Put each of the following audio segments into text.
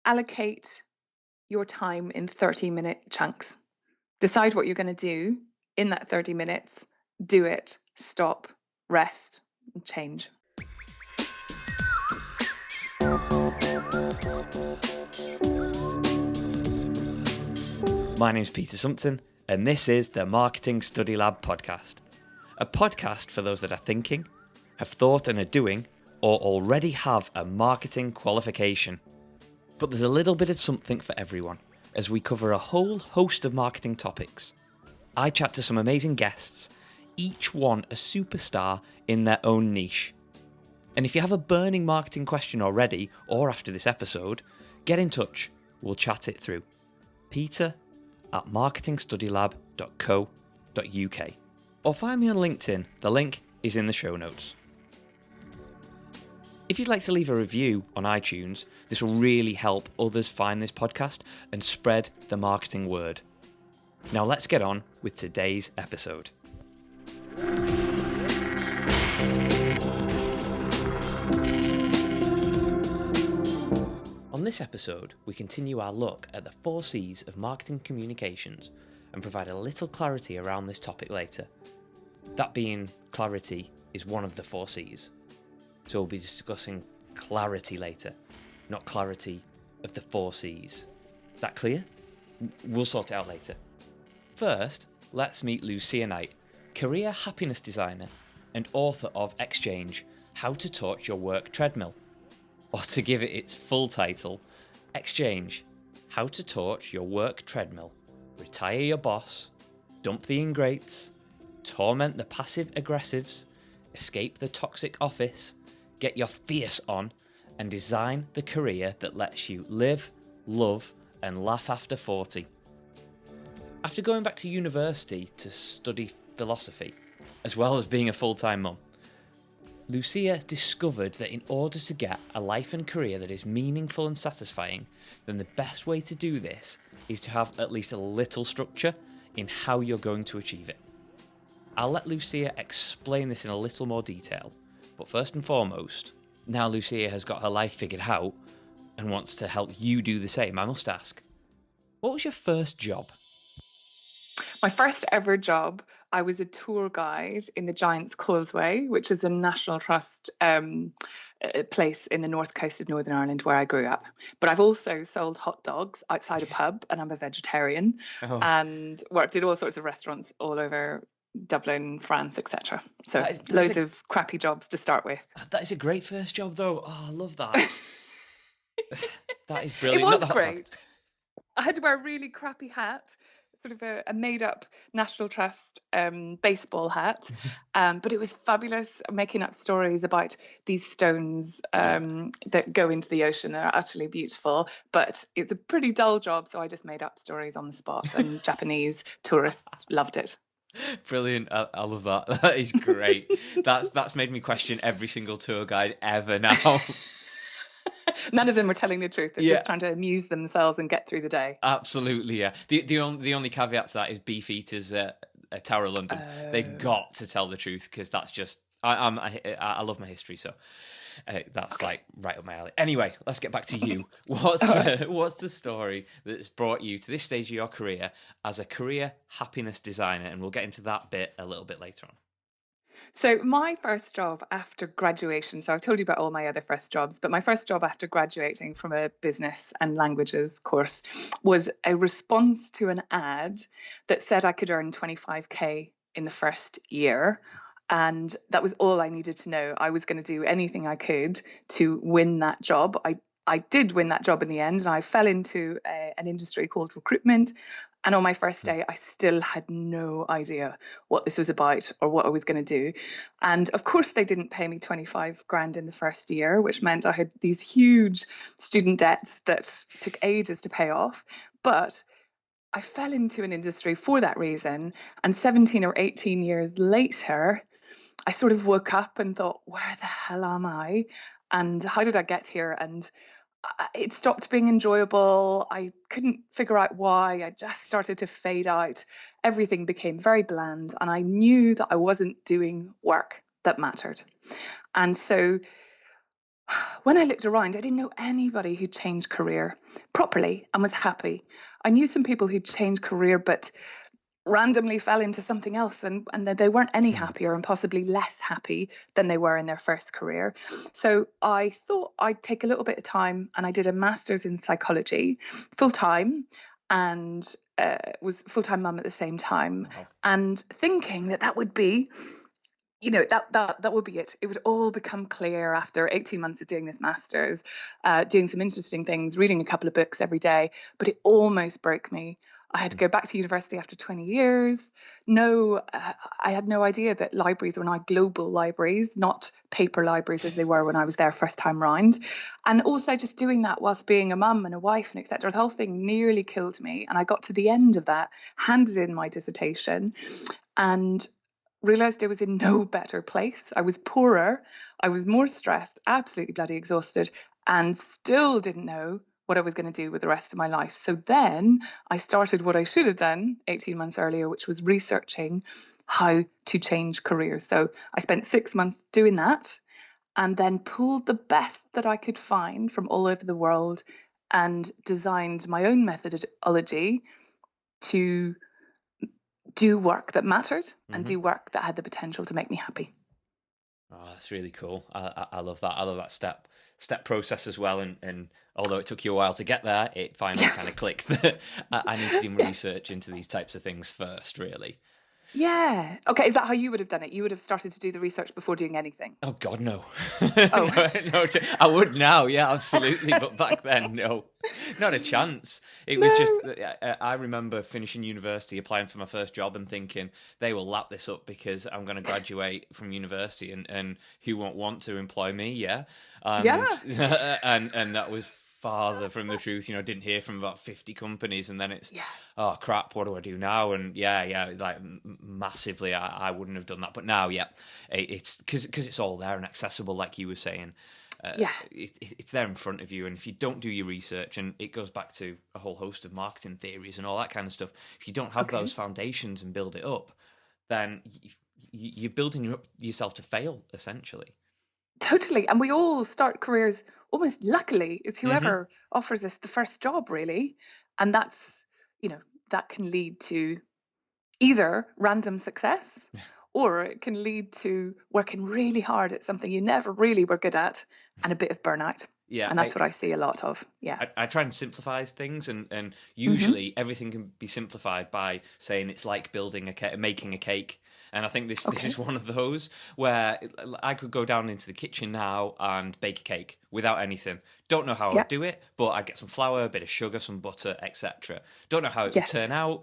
allocate your time in 30-minute chunks. Decide what you're going to do in that 30 minutes. Do it, stop, rest, and change. My name's Peter Sumpton, and this is the Marketing Study Lab podcast. A podcast for those that are thinking, have thought and are doing, or already have a marketing qualification. But there's a little bit of something for everyone, as we cover a whole host of marketing topics. I chat to some amazing guests, each one a superstar in their own niche. And if you have a burning marketing question already, or after this episode, get in touch, we'll chat it through. peter@marketingstudylab.co.uk, or find me on LinkedIn, the link is in the show notes. If you'd like to leave a review on iTunes, this will really help others find this podcast and spread the marketing word. Now let's get on with today's episode. On this episode, we continue our look at the 4 C's of marketing communications and provide a little clarity around this topic later. That being, clarity is one of the 4 C's. So we'll be discussing clarity later, not clarity of the 4 C's. Is that clear? We'll sort it out later. First, let's meet Lucia Knight, career happiness designer and author of Exchange, How to Torch Your Work Treadmill. Or to give it its full title, Exchange, How to Torch Your Work Treadmill, Retire Your Boss, Dump the Ingrates, Torment the Passive Aggressives, Escape the Toxic Office, Get Your Fierce On, and design the career that lets you live, love, and laugh after 40. After going back to university to study philosophy, as well as being a full-time mum, Lucia discovered that in order to get a life and career that is meaningful and satisfying, then the best way to do this is to have at least a little structure in how you're going to achieve it. I'll let Lucia explain this in a little more detail, but first and foremost, now Lucia has got her life figured out and wants to help you do the same, I must ask, what was your first job? My first ever job, I was a tour guide in the Giant's Causeway, which is a National Trust place in the north coast of Northern Ireland where I grew up. But I've also sold hot dogs outside a pub, and I'm a vegetarian, and worked at all sorts of restaurants all over Dublin, France, etc. So loads of crappy jobs to start with. That is a great first job, though. Oh, I love that. That is brilliant. It was great. I had to wear a really crappy hat, sort of a made-up National Trust baseball hat, but it was fabulous, making up stories about these stones that go into the ocean. They're utterly beautiful, but it's a pretty dull job, so I just made up stories on the spot, and Japanese tourists loved it. Brilliant. I love that. That is great. That's made me question every single tour guide ever now. None of them were telling the truth. They're just trying to amuse themselves and get through the day. Absolutely, yeah. The only caveat to that is Beefeaters at Tower of London. They've got to tell the truth, because that's just... I love my history, so that's like right up my alley. Anyway, let's get back to you. What's the story that's brought you to this stage of your career as a career happiness designer? And we'll get into that bit a little bit later on. So my first job after graduation, so I've told you about all my other first jobs, but my first job after graduating from a business and languages course was a response to an ad that said I could earn 25k in the first year. And that was all I needed to know. I was going to do anything I could to win that job. I did win that job in the end, and I fell into an industry called recruitment. And on my first day, I still had no idea what this was about or what I was going to do. And of course, they didn't pay me 25 grand in the first year, which meant I had these huge student debts that took ages to pay off. But I fell into an industry for that reason. And 17 or 18 years later, I sort of woke up and thought, where the hell am I? And how did I get here? And it stopped being enjoyable. I couldn't figure out why. I just started to fade out. Everything became very bland, and I knew that I wasn't doing work that mattered. And so When I looked around, I didn't know anybody who changed career properly and was happy. I knew some people who changed career, but randomly fell into something else, and they weren't any happier and possibly less happy than they were in their first career. So I thought I'd take a little bit of time, and I did a master's in psychology full time, and was full-time mum at the same time. Wow. And thinking that would be, that would be it. It would all become clear after 18 months of doing this master's, doing some interesting things, reading a couple of books every day. But it almost broke me. I had to go back to university after 20 years. I had no idea that libraries were now global libraries, not paper libraries as they were when I was there first time round. And also just doing that whilst being a mum and a wife and etc. The whole thing nearly killed me. And I got to the end of that, handed in my dissertation, and realized I was in no better place. I was poorer, I was more stressed, absolutely bloody exhausted, and still didn't know what I was going to do with the rest of my life. So then I started what I should have done 18 months earlier, which was researching how to change careers. So I spent 6 months doing that, and then pulled the best that I could find from all over the world and designed my own methodology to do work that mattered and do work that had the potential to make me happy. Oh, that's really cool. I love that. I love that step process as well. And although it took you a while to get there, it finally kind of clicked that I need to do my research into these types of things first, really. Yeah. Okay. Is that how you would have done it? You would have started to do the research before doing anything? Oh, God, no. Oh. no, I would now. Yeah, absolutely. But back then, no, not a chance. It was just, I remember finishing university, applying for my first job and thinking they will lap this up because I'm going to graduate from university and who won't want to employ me? Yeah. And that was farther from the truth. Didn't hear from about 50 companies, and then it's oh crap, what do I do now? And like massively I wouldn't have done that, but now it's because it's all there and accessible, like you were saying. It's there in front of you, and if you don't do your research, and it goes back to a whole host of marketing theories and all that kind of stuff, if you don't have those foundations and build it up, then you're building yourself to fail, essentially. Totally. And we all start careers almost luckily. It's whoever offers us the first job, really. And that's, that can lead to either random success or it can lead to working really hard at something you never really were good at and a bit of burnout. Yeah. And that's what I see a lot of. Yeah. I try and simplify things, and usually everything can be simplified by saying it's like making a cake. And I think this is one of those where I could go down into the kitchen now and bake a cake without anything. Don't know how I'd do it, but I'd get some flour, a bit of sugar, some butter, etc. Don't know how it would turn out.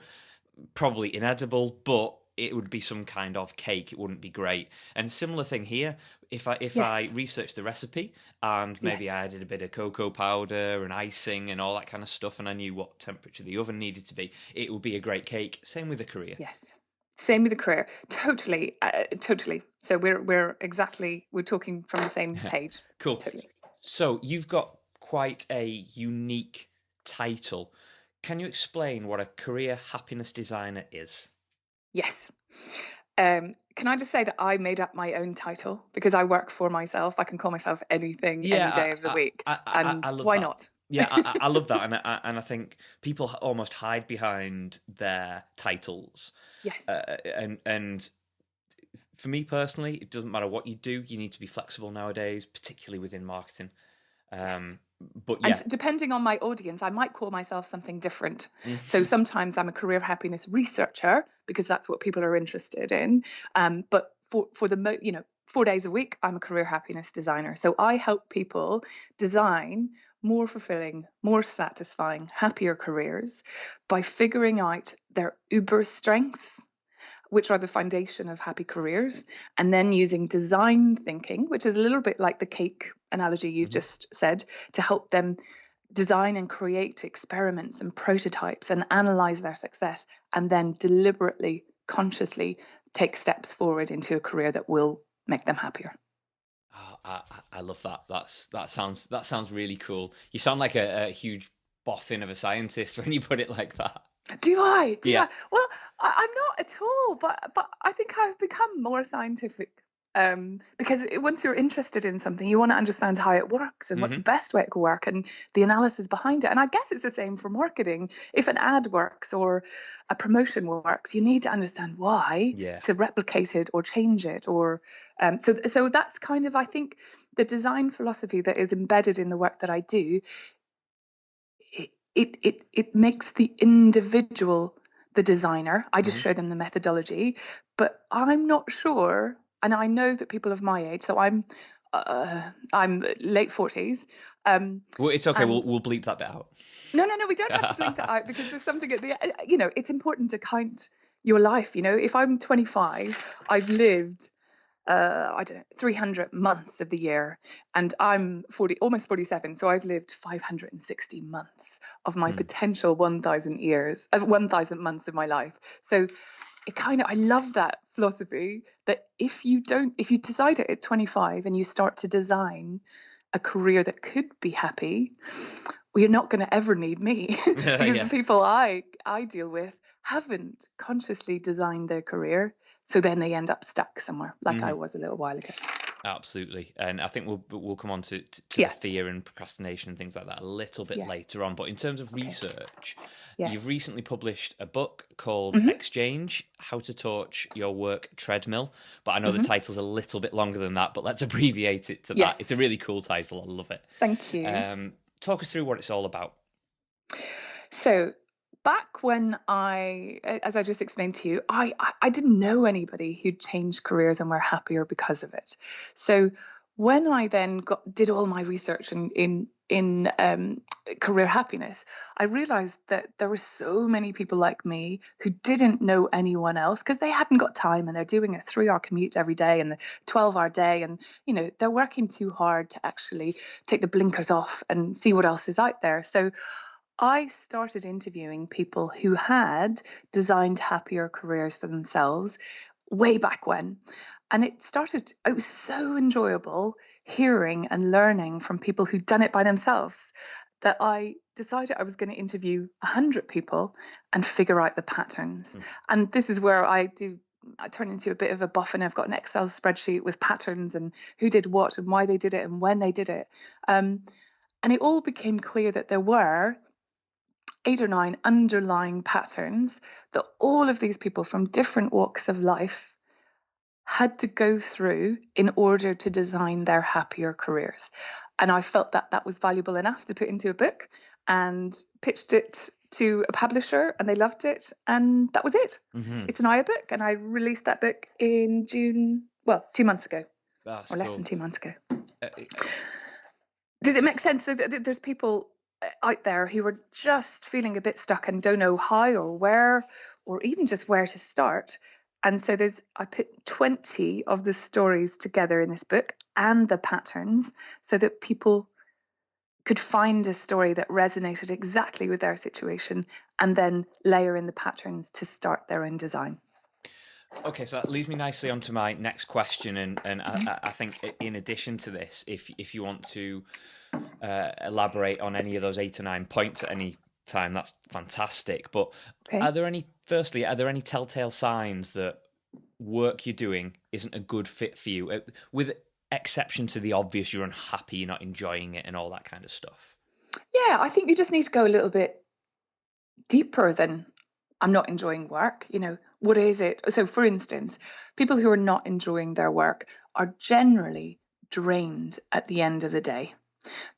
Probably inedible, but it would be some kind of cake. It wouldn't be great. And similar thing here. If I researched the recipe and maybe I added a bit of cocoa powder and icing and all that kind of stuff, and I knew what temperature the oven needed to be, it would be a great cake. Same with a career. Yes. Same with the career. Totally. So we're talking from the same page. Cool. Totally. So you've got quite a unique title. Can you explain what a career happiness designer is? Yes. Can I just say that I made up my own title because I work for myself. I can call myself anything any day of the week. I love why that. Not? Yeah, I love that, and I think people almost hide behind their titles. Yes. And for me personally, it doesn't matter what you do. You need to be flexible nowadays, particularly within marketing. But and depending on my audience, I might call myself something different. So sometimes I'm a career happiness researcher because that's what people are interested in. But for the 4 days a week, I'm a career happiness designer. So I help people design more fulfilling, more satisfying, happier careers by figuring out their uber strengths, which are the foundation of happy careers, and then using design thinking, which is a little bit like the cake analogy you've just said, to help them design and create experiments and prototypes and analyze their success, and then deliberately, consciously take steps forward into a career that will make them happier. Oh, I love that. That sounds really cool. You sound like a huge boffin of a scientist when you put it like that. Do I? Well, I'm not at all, but I think I've become more scientific Because once you're interested in something, you want to understand how it works and what's the best way it could work and the analysis behind it. And I guess it's the same for marketing. If an ad works or a promotion works, you need to understand why to replicate it or change it. Or so that's kind of, I think, the design philosophy that is embedded in the work that I do. It makes the individual the designer. I just show them the methodology, but I'm not sure. And I know that people of my age, so I'm late 40s. Well, it's okay. We'll bleep that bit out. No, we don't have to bleep that out, because there's something at the, it's important to count your life. If I'm 25, I've lived, 300 months of the year, and I'm almost 47. So I've lived 560 months of my potential 1,000 months of my life. So I love that philosophy that if you decide it at 25 and you start to design a career that could be happy, well, you're not going to ever need me because the people I deal with haven't consciously designed their career. So then they end up stuck somewhere like I was a little while ago. Absolutely. And I think we'll come on to the fear and procrastination and things like that a little bit later on. But in terms of research, you've recently published a book called Exchange, How to Torch Your Work Treadmill. But I know the title's a little bit longer than that, but let's abbreviate it to that. It's a really cool title. I love it. Thank you. Talk us through what it's all about. So back when as I just explained to you, I didn't know anybody who'd changed careers and were happier because of it. So when I then did all my research in career happiness, I realized that there were so many people like me who didn't know anyone else because they hadn't got time, and they're doing a 3-hour commute every day and the 12-hour day, and they're working too hard to actually take the blinkers off and see what else is out there. So I started interviewing people who had designed happier careers for themselves way back when. And it was so enjoyable hearing and learning from people who'd done it by themselves that I decided I was going to interview 100 people and figure out the patterns. And this is where I turn into a bit of a buff, and I've got an Excel spreadsheet with patterns and who did what and why they did it and when they did it. And it all became clear that there were 8 or 9 underlying patterns that all of these people from different walks of life had to go through in order to design their happier careers. And I felt that that was valuable enough to put into a book, and pitched it to a publisher, and they loved it, and that was it. It's an audiobook, and I released that book in June, 2 months ago. That's or less cool. than 2 months ago. Does it make sense? So there's people out there who are just feeling a bit stuck and don't know how or where, or even just where to start. And so I put 20 of the stories together in this book and the patterns so that people could find a story that resonated exactly with their situation, and then layer in the patterns to start their own design. Okay, so that leads me nicely onto my next question, and I think in addition to this, if you want to elaborate on any of those 8 or 9 points at any time, that's fantastic. But are there any telltale signs that work you're doing isn't a good fit for you, with exception to the obvious, you're unhappy, you're not enjoying it and all that kind of stuff? Yeah, I think you just need to go a little bit deeper than I'm not enjoying work. What is it? So for instance, people who are not enjoying their work are generally drained at the end of the day.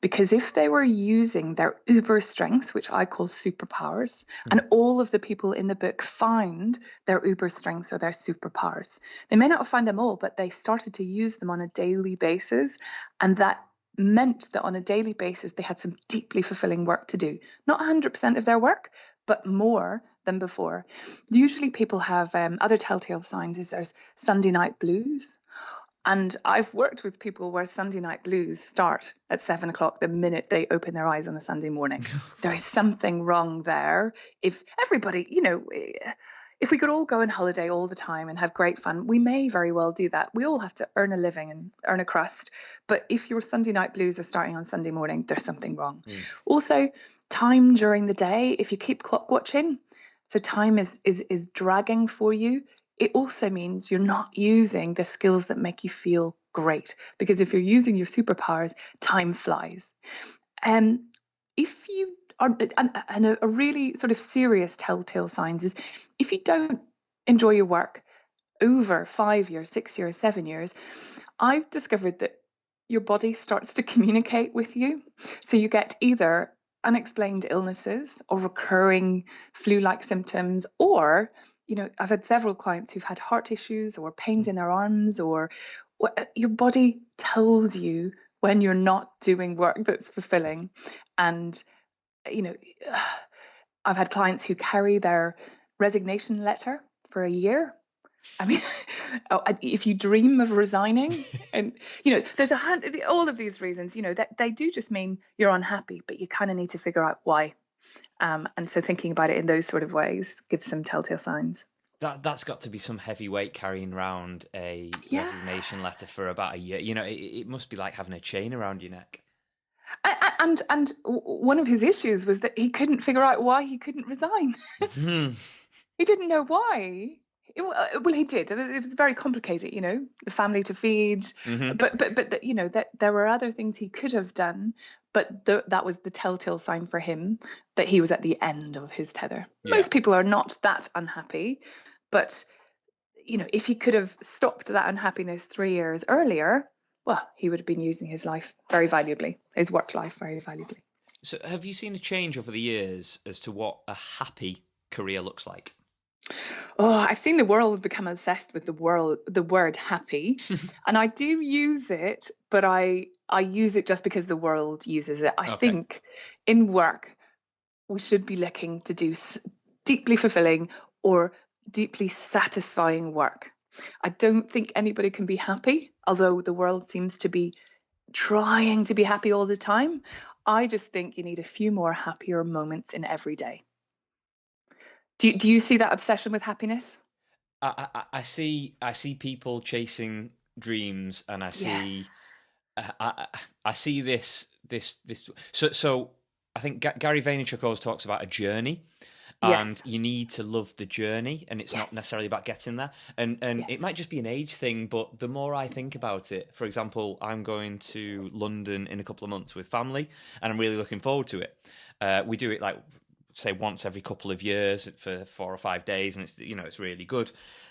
Because if they were using their uber strengths, which I call superpowers, and all of the people in the book find their uber strengths or their superpowers, they may not have found them all, but they started to use them on a daily basis. And that meant that on a daily basis, they had some deeply fulfilling work to do. Not 100% of their work, but more than before. Usually people have other telltale signs. There's Sunday night blues. And I've worked with people where Sunday night blues start at 7 o'clock the minute they open their eyes on a Sunday morning. There is something wrong there. If everybody, if we could all go on holiday all the time and have great fun, we may very well do that. We all have to earn a living and earn a crust. But if your Sunday night blues are starting on Sunday morning, there's something wrong. Also, time during the day, if you keep clock watching, so time is dragging for you, it also means you're not using the skills that make you feel great. Because if you're using your superpowers, time flies. If you are, and a really sort of serious telltale signs is if you don't enjoy your work over 5 years, 6 years, 7 years, I've discovered that your body starts to communicate with you. So you get either unexplained illnesses or recurring flu-like symptoms, or, I've had several clients who've had heart issues or pains in their arms, or your body tells you when you're not doing work that's fulfilling. And, I've had clients who carry their resignation letter for a year. I mean, if you dream of resigning, and there's all of these reasons, that they do just mean you're unhappy, but you kind of need to figure out why. And so thinking about it in those sort of ways gives some telltale signs. That's got to be some heavy weight carrying around a resignation letter for about a year. It must be like having a chain around your neck. And one of his issues was that he couldn't figure out why he couldn't resign. He didn't know why. Well, he did. It was very complicated, a family to feed. Mm-hmm. But that there were other things he could have done, but that was the telltale sign for him that he was at the end of his tether. Yeah. Most people are not that unhappy, but if he could have stopped that unhappiness 3 years earlier, well, he would have been using his life very valuably, his work life very valuably. So, have you seen a change over the years as to what a happy career looks like? Oh, I've seen the world become obsessed with the word happy, and I do use it, but I use it just because the world uses it. I think in work, we should be looking to do deeply fulfilling or deeply satisfying work. I don't think anybody can be happy, although the world seems to be trying to be happy all the time. I just think you need a few more happier moments in every day. Do you see that obsession with happiness? I see people chasing dreams, and I see I see this. So I think Gary Vaynerchuk always talks about a journey, and you need to love the journey, and it's not necessarily about getting there. And it might just be an age thing, but the more I think about it, for example, I'm going to London in a couple of months with family, and I'm really looking forward to it. We do it say once every couple of years for 4 or 5 days, and it's really good,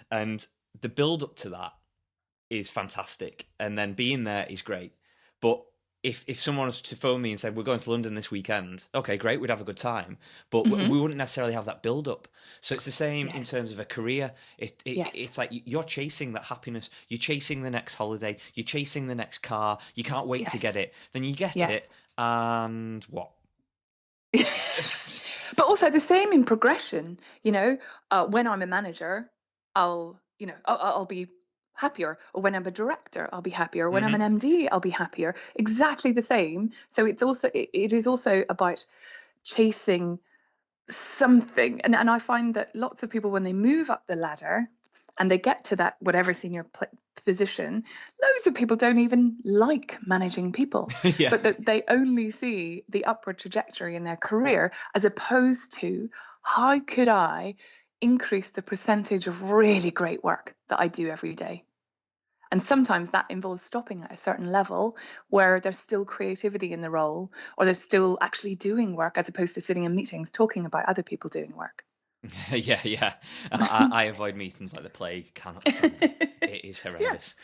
and the build up to that is fantastic, and then being there is great. But if someone was to phone me and said we're going to London this weekend, okay, great, we'd have a good time, but we wouldn't necessarily have that build up. So it's the same in terms of a career. It's like you're chasing that happiness, you're chasing the next holiday, you're chasing the next car, you can't wait to get it, then you get it, and what? But also the same in progression. When I'm a manager, I'll be happier, or when I'm a director, I'll be happier. When I'm an MD, I'll be happier. Exactly the same. So it is also about chasing something. And I find that lots of people, when they move up the ladder and they get to that whatever senior position, loads of people don't even like managing people, but that they only see the upward trajectory in their career, as opposed to how could I increase the percentage of really great work that I do every day. And sometimes that involves stopping at a certain level where there's still creativity in the role, or there's still actually doing work, as opposed to sitting in meetings talking about other people doing work. Yeah. I avoid meetings like the plague. Cannot stand it. It is horrendous.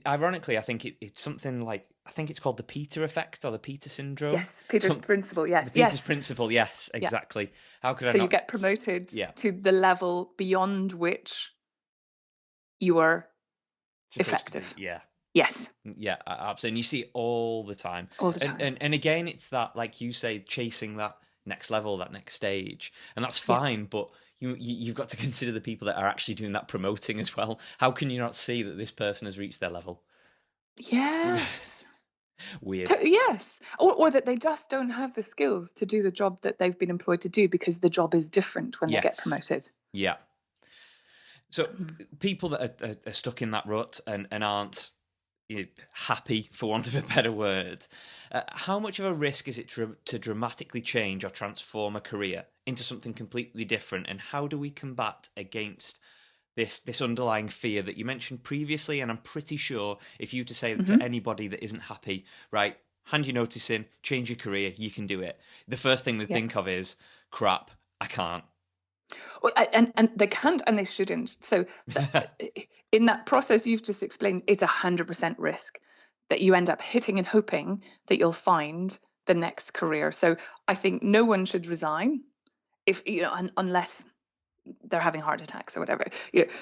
Ironically, I think it's something like, I think it's called the Peter effect or the Peter syndrome. Yes, Peter's principle. Yes, the Peter's principle. Yes, exactly. How could I? So you get promoted to the level beyond which you are effective. Yes. Yeah, absolutely. And you see it all the time. All the time. And again, it's that, like you say, chasing that next level, that next stage, and that's fine. But you've got to consider the people that are actually doing that promoting as well. How can you not see that this person has reached their level? Yes. Weird. Yes. Or that they just don't have the skills to do the job that they've been employed to do, because the job is different when they get promoted. Yeah. So people that are stuck in that rut and aren't happy, for want of a better word. How much of a risk is it to dramatically change or transform a career into something completely different? And how do we combat against this underlying fear that you mentioned previously? And I'm pretty sure if you were to say Hmm. to anybody that isn't happy, right, hand your notice in, change your career, you can do it, the first thing they Yeah. think of is, crap, I can't. Well, and they can't and they shouldn't. So in that process you've just explained, it's 100% risk that you end up hitting and hoping that you'll find the next career. So I think no one should resign if unless they're having heart attacks or whatever.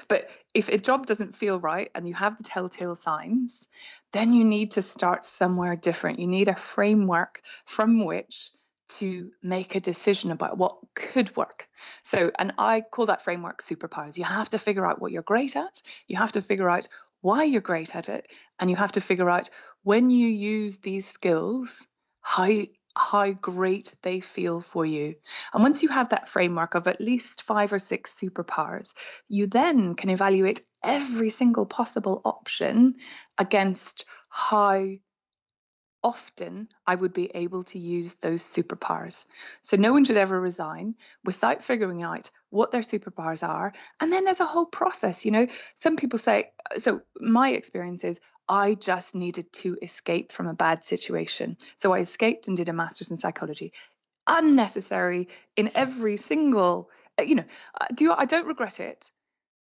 But if a job doesn't feel right and you have the telltale signs, then you need to start somewhere different. You need a framework from which to make a decision about what could work. So, and I call that framework superpowers. You have to figure out what you're great at. You have to figure out why you're great at it. And you have to figure out when you use these skills, how great they feel for you. And once you have that framework of at least 5 or 6 superpowers, you then can evaluate every single possible option against how often I would be able to use those superpowers. So no one should ever resign without figuring out what their superpowers are. And then there's a whole process. Some people say, so my experience is I just needed to escape from a bad situation. So I escaped and did a master's in psychology. Unnecessary in every single, I don't regret it,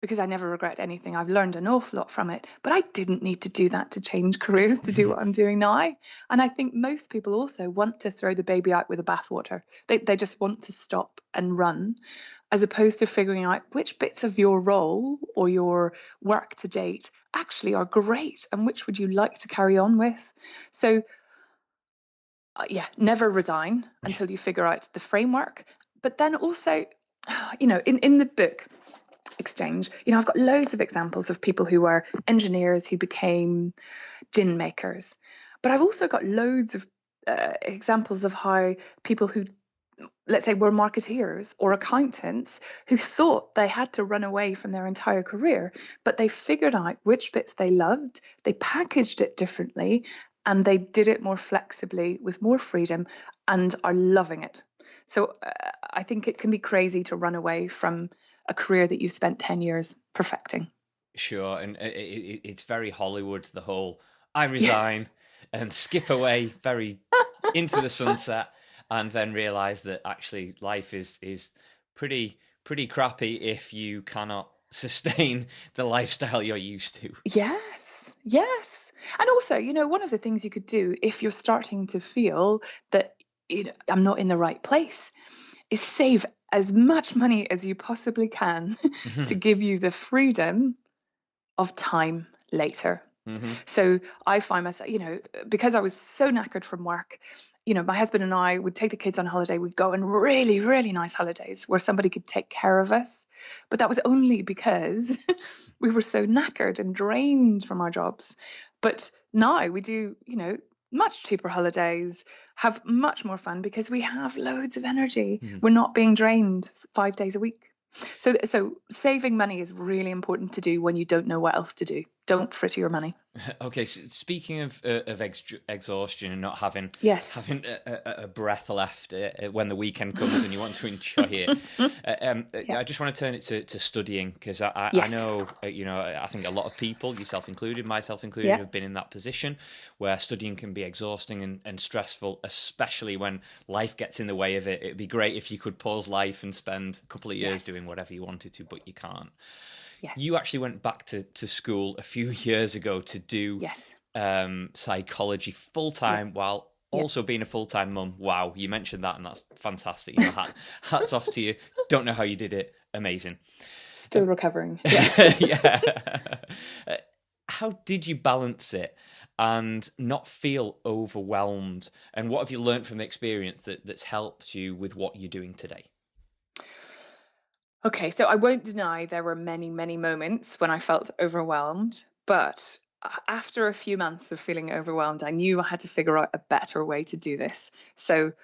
because I never regret anything. I've learned an awful lot from it, but I didn't need to do that to change careers to do what I'm doing now. And I think most people also want to throw the baby out with the bathwater. They just want to stop and run, as opposed to figuring out which bits of your role or your work to date actually are great and which would you like to carry on with. So never resign until you figure out the framework. But then also, in the book Exchange, I've got loads of examples of people who were engineers who became gin makers. But I've also got loads of examples of how people who, let's say, were marketeers or accountants who thought they had to run away from their entire career, but they figured out which bits they loved, they packaged it differently, and they did it more flexibly with more freedom and are loving it. So I think it can be crazy to run away from a career that you've spent 10 years perfecting. Sure, and it's very Hollywood, the whole I resign and skip away very into the sunset, and then realise that actually life is pretty crappy if you cannot sustain the lifestyle you're used to. Yes. And also, one of the things you could do if you're starting to feel that I'm not in the right place is save as much money as you possibly can to give you the freedom of time later. Mm-hmm. So I find myself, because I was so knackered from work, my husband and I would take the kids on holiday. We'd go on really, really nice holidays where somebody could take care of us. But that was only because we were so knackered and drained from our jobs. But now we do, much cheaper holidays, have much more fun because we have loads of energy. Mm-hmm. We're not being drained 5 days a week. So saving money is really important to do when you don't know what else to do. Don't fritter your money. Okay, so speaking of exhaustion and not having a breath left when the weekend comes and you want to enjoy it, I just want to turn it to studying, because I know, I think a lot of people, yourself included, myself included, have been in that position where studying can be exhausting and stressful, especially when life gets in the way of it. It'd be great if you could pause life and spend a couple of years doing whatever you wanted to, but you can't. Yes. You actually went back to school a few years ago to do psychology full-time while also being a full-time mum. Wow, you mentioned that, and that's fantastic. Hats off to you. Don't know how you did it. Amazing. Still recovering. How did you balance it and not feel overwhelmed? And what have you learned from the experience that's helped you with what you're doing today? Okay, so I won't deny there were many, many moments when I felt overwhelmed, but after a few months of feeling overwhelmed, I knew I had to figure out a better way to do this. So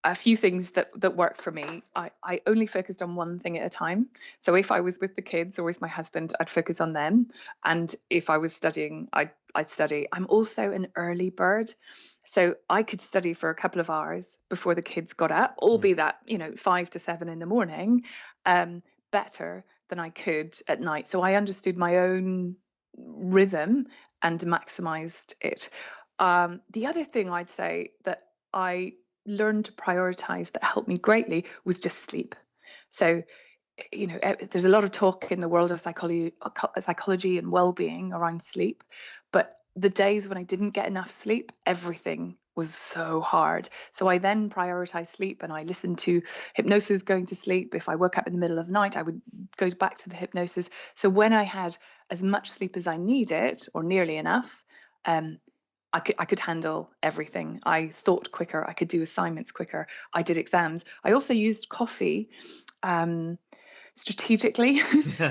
a few things that worked for me. I only focused on one thing at a time. So if I was with the kids or with my husband, I'd focus on them. And if I was studying, I'd study. I'm also an early bird. So I could study for a couple of hours before the kids got up, albeit that, 5 to 7 in the morning, better than I could at night. So I understood my own rhythm and maximized it. The other thing I'd say that I learned to prioritize that helped me greatly was just sleep. So, there's a lot of talk in the world of psychology and well-being around sleep, but the days when I didn't get enough sleep, everything was so hard. So I then prioritized sleep, and I listened to hypnosis going to sleep. If I woke up in the middle of the night, I would go back to the hypnosis. So when I had as much sleep as I needed, or nearly enough, I could handle everything. I thought quicker. I could do assignments quicker. I did exams. I also used coffee strategically.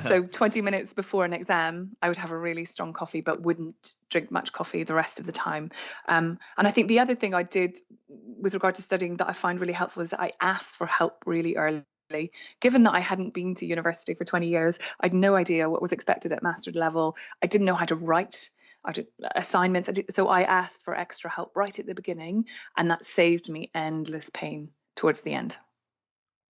So 20 minutes before an exam, I would have a really strong coffee, but wouldn't drink much coffee the rest of the time. And I think the other thing I did with regard to studying that I find really helpful is that I asked for help really early. Given that I hadn't been to university for 20 years, I had no idea what was expected at master's level. I didn't know how to write. I did assignments. So I asked for extra help right at the beginning, and that saved me endless pain towards the end.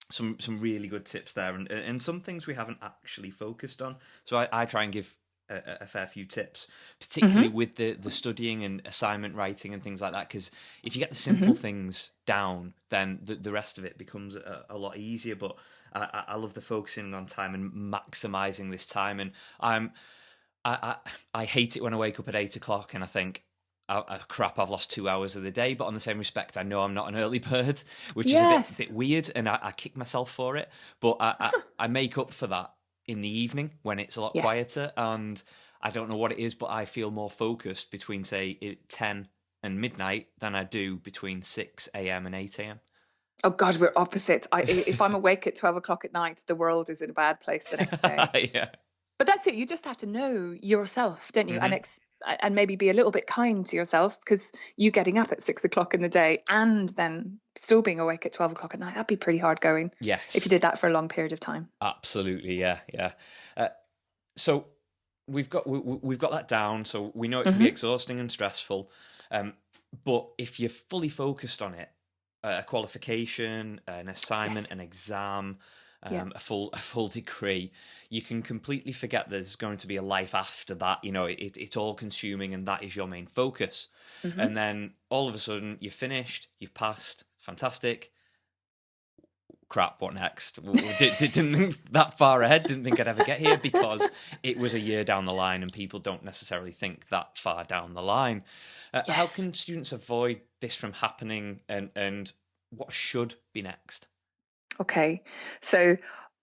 Some really good tips there, and some things we haven't actually focused on. So I try and give a fair few tips, particularly with the studying and assignment writing and things like that, because if you get the simple things down, then the rest of it becomes a lot easier. But I love the focusing on time and maximising this time, and I hate it when I wake up at 8 o'clock and I think, crap, I've lost 2 hours of the day. But on the same respect, I know I'm not an early bird, which is a bit weird, and I kick myself for it. But I make up for that in the evening when it's a lot quieter, and I don't know what it is, but I feel more focused between, say, 10 and midnight than I do between 6 a.m. and 8 a.m. Oh God, we're opposite. If I'm awake at 12 o'clock at night, the world is in a bad place the next day. Yeah. But that's it. You just have to know yourself, don't you? And maybe be a little bit kind to yourself, because you getting up at 6 o'clock in the day and then still being awake at 12 o'clock at night, that'd be pretty hard going. Yes. If you did that for a long period of time. Absolutely. Yeah. So we've got that down. So we know it can be exhausting and stressful. But if you're fully focused on it, a qualification, an assignment, an exam, a full degree, you can completely forget there's going to be a life after that. It's all consuming, and that is your main focus. And then all of a sudden you're finished, you've passed, fantastic. Crap, what next? Didn't think that far ahead, didn't think I'd ever get here, because it was a year down the line, and people don't necessarily think that far down the line. How can students avoid this from happening, and what should be next? Okay, so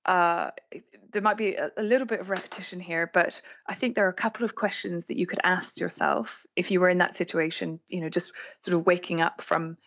there might be a little bit of repetition here, but I think there are a couple of questions that you could ask yourself if you were in that situation, just sort of waking up from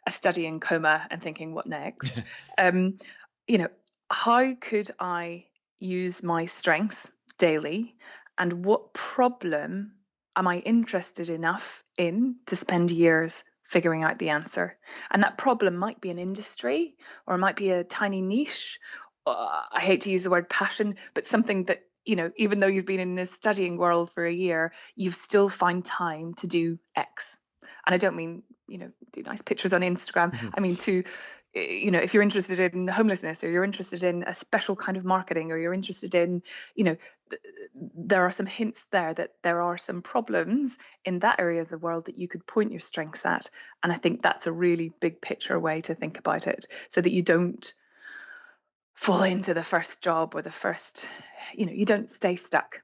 a studying coma and thinking, what next? How could I use my strengths daily, and what problem am I interested enough in to spend years figuring out the answer? And that problem might be an industry, or it might be a tiny niche. I hate to use the word passion, but something that, even though you've been in the studying world for a year, you've still find time to do X. And I don't mean, do nice pictures on Instagram. I mean to, if you're interested in homelessness, or you're interested in a special kind of marketing, or you're interested in, there are some hints there that there are some problems in that area of the world that you could point your strengths at. And I think that's a really big picture way to think about it, so that you don't fall into the first job, or the first, you don't stay stuck.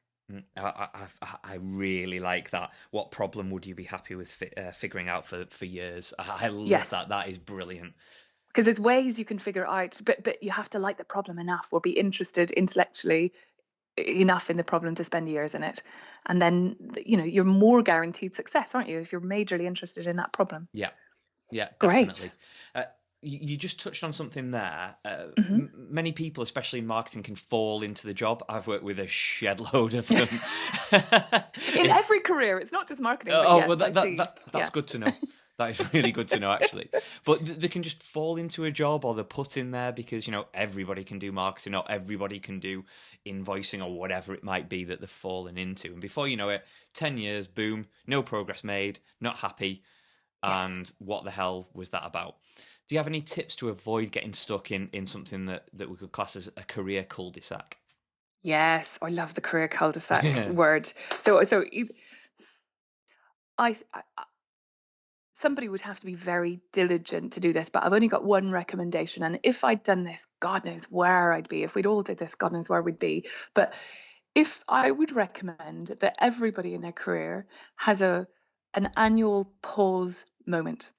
I really like that. What problem would you be happy with figuring out for years? I love that. That is brilliant. Because there's ways you can figure it out, but you have to like the problem enough, or be interested intellectually enough in the problem to spend years in it. And then, you're more guaranteed success, aren't you, if you're majorly interested in that problem? Yeah, Great. Definitely. You just touched on something there. Many people, especially in marketing, can fall into the job. I've worked with a shed load of them. In every career, it's not just marketing. Well, that's good to know. That is really good to know, actually. But they can just fall into a job, or they're put in there because, everybody can do marketing, or everybody can do invoicing, or whatever it might be that they've fallen into. And before you know it, 10 years, boom, no progress made, not happy. And what the hell was that about? Do you have any tips to avoid getting stuck in something that we could class as a career cul-de-sac? Yes, I love the career cul-de-sac word. So I somebody would have to be very diligent to do this, but I've only got one recommendation. And if I'd done this, God knows where I'd be. If we'd all did this, God knows where we'd be. But if I would recommend that everybody in their career has an annual pause moment.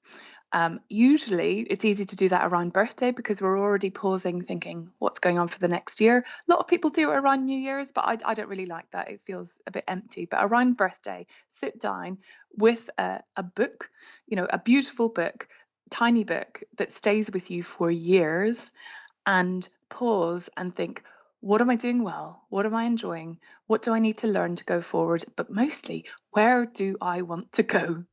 Usually it's easy to do that around birthday because we're already pausing, thinking what's going on for the next year. A lot of people do it around New Year's, but I don't really like that. It feels a bit empty. But around birthday, sit down with a book, a beautiful book, tiny book that stays with you for years, and pause and think, what am I doing well? What am I enjoying? What do I need to learn to go forward? But mostly, where do I want to go?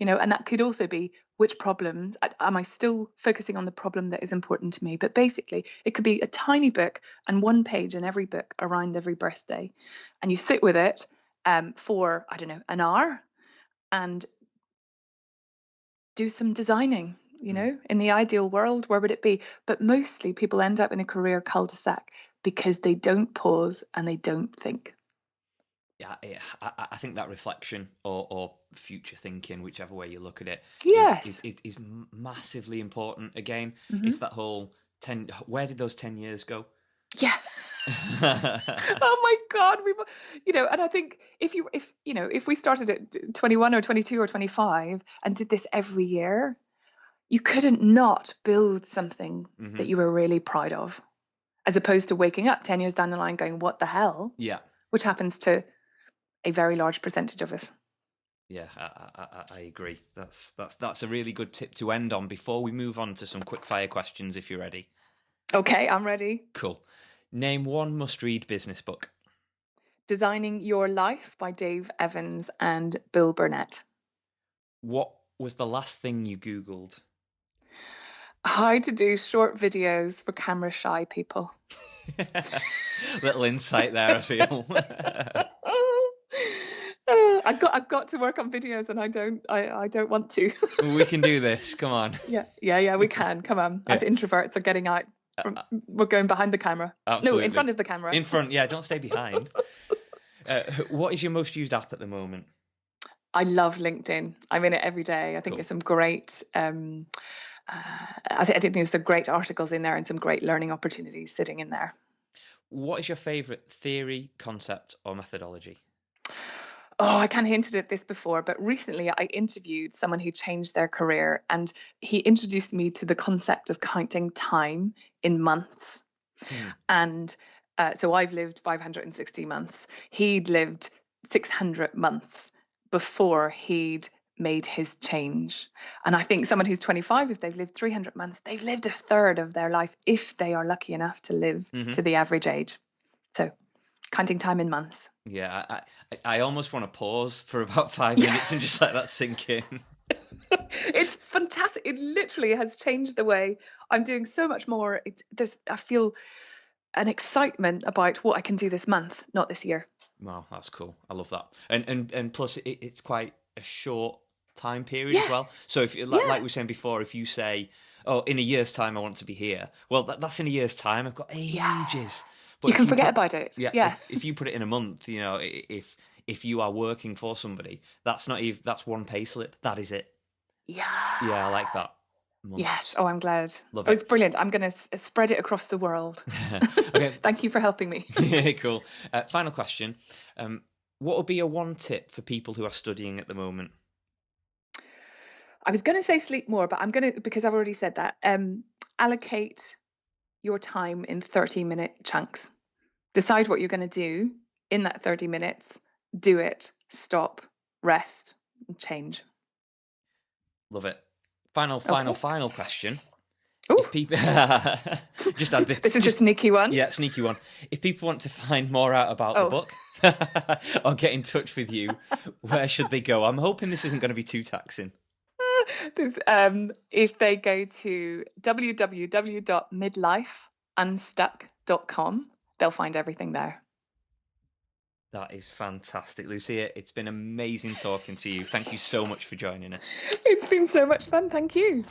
And that could also be, which problems am I still focusing on, the problem that is important to me? But basically, it could be a tiny book and one page in every book around every birthday. And you sit with it for, I don't know, an hour and do some designing. In the ideal world, where would it be? But mostly people end up in a career cul-de-sac because they don't pause and they don't think. Yeah, I think that reflection or future thinking, whichever way you look at it, yes, is massively important. Again, it's that whole 10. Where did those 10 years go? Yeah. Oh my God, and I think if we started at 21 or 22 or 25 and did this every year, you couldn't not build something that you were really proud of, as opposed to waking up 10 years down the line going, what the hell? Yeah. Which happens to a very large percentage of us. Yeah, I agree. That's a really good tip to end on before we move on to some quickfire questions, if you're ready. Okay, I'm ready. Cool. Name one must-read business book. Designing Your Life by Dave Evans and Bill Burnett. What was the last thing you Googled? How to do short videos for camera shy people. Little insight there, I feel. I've got to work on videos, and I don't want to. We can do this. Come on. Yeah, we can. Come on. As introverts are getting out, we're going behind the camera. Absolutely. No, in front of the camera. In front, yeah. Don't stay behind. What is your most used app at the moment? I love LinkedIn. I'm in it every day. I think there's some great. I think there's some great articles in there and some great learning opportunities sitting in there. What is your favourite theory, concept, or methodology? Oh, I kind of hinted at this before, but recently I interviewed someone who changed their career, and he introduced me to the concept of counting time in months. And so I've lived 560 months. He'd lived 600 months before he'd made his change. And I think someone who's 25, if they've lived 300 months, they've lived a third of their life if they are lucky enough to live to the average age. So counting time in months. Yeah, I almost want to pause for about 5 minutes and just let that sink in. It's fantastic. It literally has changed the way I'm doing so much more. I feel an excitement about what I can do this month, not this year. Wow, that's cool. I love that. And plus it's quite a short time period as well. So if like we were saying before, if you say, oh, in a year's time I want to be here, well that's in a year's time. I've got ages. But you can forget about it. Yeah. If you put it in a month, if you are working for somebody, that's one pay slip. That is it. Yeah. Yeah, I like that. Months. Yes. Oh, I'm glad. Love it. It's brilliant. I'm going to spread it across the world. Okay. Thank you for helping me. Cool. Final question. What would be a one tip for people who are studying at the moment? I was going to say sleep more, but I'm going to, because I've already said that, allocate your time in 30-minute chunks. Decide what you're going to do in that 30 minutes. Do it. Stop. Rest. And change. Love it. Final question. If people just add this. This is a sneaky one. Yeah, sneaky one. If people want to find more out about the book or get in touch with you, where should they go? I'm hoping this isn't going to be too taxing. If they go to www.midlifeunstuck.com, they'll find everything there. That is fantastic, Lucia. It's been amazing talking to you. Thank you so much for joining us. It's been so much fun. Thank you.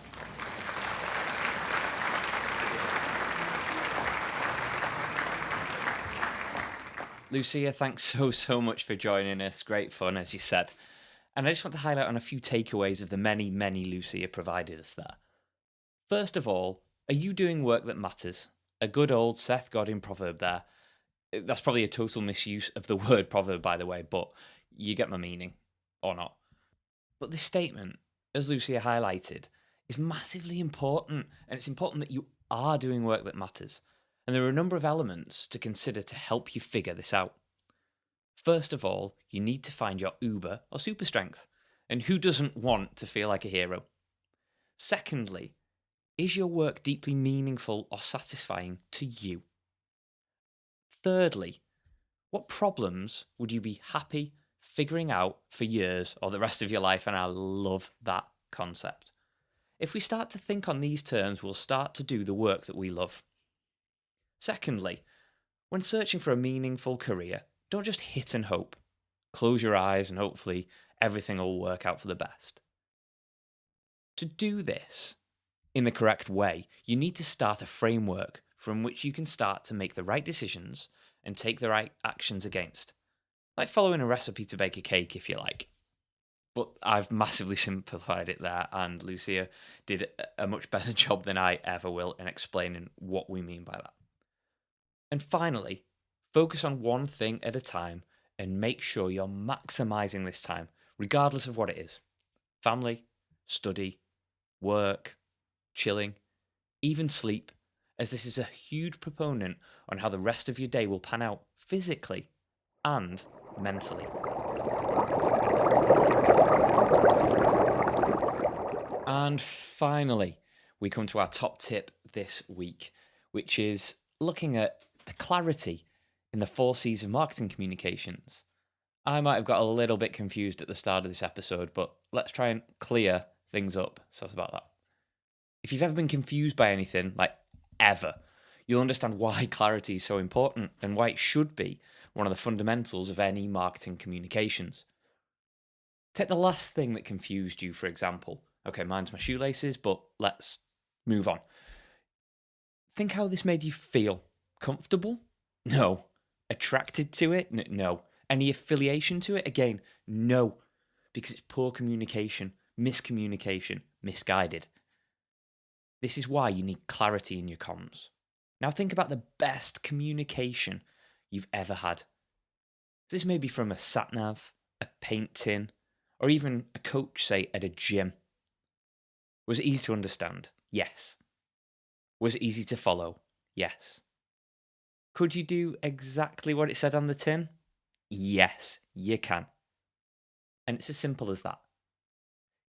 Lucia, thanks so much for joining us. Great fun, as you said. And I just want to highlight on a few takeaways of the many Lucia provided us there. First of all, are you doing work that matters? A good old Seth Godin proverb there. That's probably a total misuse of the word proverb, by the way, but you get my meaning, or not. But this statement, as Lucia highlighted, is massively important, and it's important that you are doing work that matters. And there are a number of elements to consider to help you figure this out. First of all, you need to find your uber or super strength, and who doesn't want to feel like a hero? Secondly, is your work deeply meaningful or satisfying to you? Thirdly, what problems would you be happy figuring out for years or the rest of your life? And I love that concept. If we start to think on these terms, we'll start to do the work that we love. Secondly, when searching for a meaningful career, don't just hit and hope. Close your eyes and hopefully everything will work out for the best. To do this in the correct way, you need to start a framework from which you can start to make the right decisions and take the right actions against. Like following a recipe to bake a cake, if you like. But I've massively simplified it there, and Lucia did a much better job than I ever will in explaining what we mean by that. And finally, focus on one thing at a time and make sure you're maximizing this time, regardless of what it is. Family, study, work, chilling, even sleep, as this is a huge proponent on how the rest of your day will pan out physically and mentally. And finally, we come to our top tip this week, which is looking at the clarity in the 4 C's of marketing communications. I might have got a little bit confused at the start of this episode, but let's try and clear things up. So it's about that. If you've ever been confused by anything, like ever, you'll understand why clarity is so important and why it should be one of the fundamentals of any marketing communications. Take the last thing that confused you, for example. Okay, mine's my shoelaces, but let's move on. Think how this made you feel. Comfortable? No. Attracted to it? No. Any affiliation to it? Again, no. Because it's poor communication, miscommunication, misguided. This is why you need clarity in your comms. Now think about the best communication you've ever had. This may be from a sat-nav, a paint tin, or even a coach, say, at a gym. Was it easy to understand? Yes. Was it easy to follow? Yes. Could you do exactly what it said on the tin? Yes, you can. And it's as simple as that.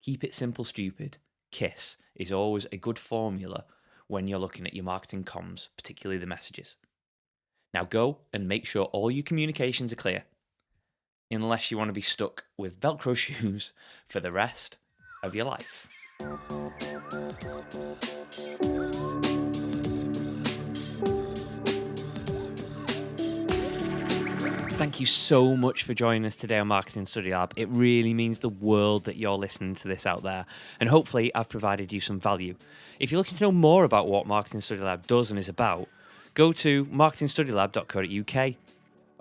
Keep it simple, stupid. KISS is always a good formula when you're looking at your marketing comms, particularly the messages. Now go and make sure all your communications are clear, unless you want to be stuck with Velcro shoes for the rest of your life. Thank you so much for joining us today on Marketing Study Lab. It really means the world that you're listening to this out there. And hopefully I've provided you some value. If you're looking to know more about what Marketing Study Lab does and is about, go to marketingstudylab.co.uk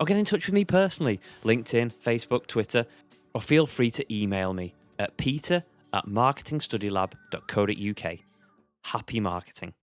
or get in touch with me personally, LinkedIn, Facebook, Twitter, or feel free to email me at peter@marketingstudylab.co.uk. Happy marketing.